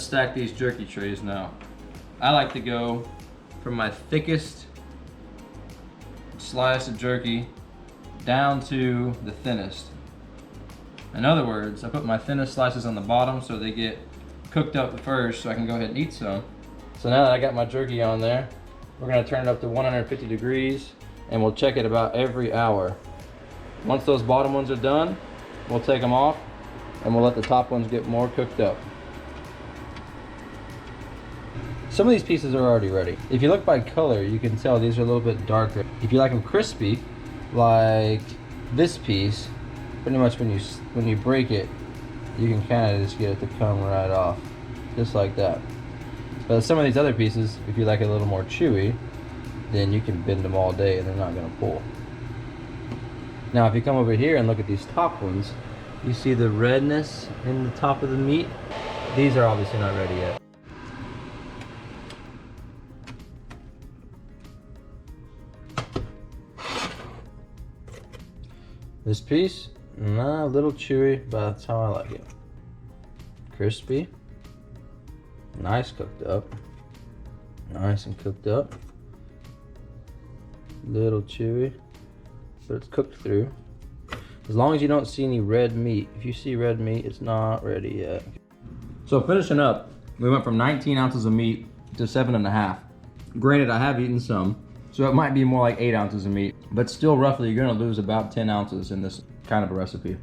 stack these jerky trays now. I like to go from my thickest slice of jerky down to the thinnest. In other words, I put my thinnest slices on the bottom so they get cooked up first so I can go ahead and eat some. So now that I got my jerky on there, we're gonna turn it up to 150 degrees and we'll check it about every hour. Once those bottom ones are done, we'll take them off and we'll let the top ones get more cooked up. Some of these pieces are already ready. If you look by color, you can tell these are a little bit darker. If you like them crispy, like this piece, pretty much when you break it, you can kind of just get it to come right off, just like that. But some of these other pieces, if you like it a little more chewy, then you can bend them all day and they're not gonna pull. Now if you come over here and look at these top ones, you see the redness in the top of the meat. These are obviously not ready yet. This piece, a little chewy, but that's how I like it. Crispy, nice cooked up, nice and cooked up. Little chewy, but it's cooked through. As long as you don't see any red meat. If you see red meat, it's not ready yet. So finishing up, we went from 19 ounces of meat to 7.5. Granted, I have eaten some, so it might be more like 8 ounces of meat, but still roughly you're gonna lose about 10 ounces in this kind of a recipe.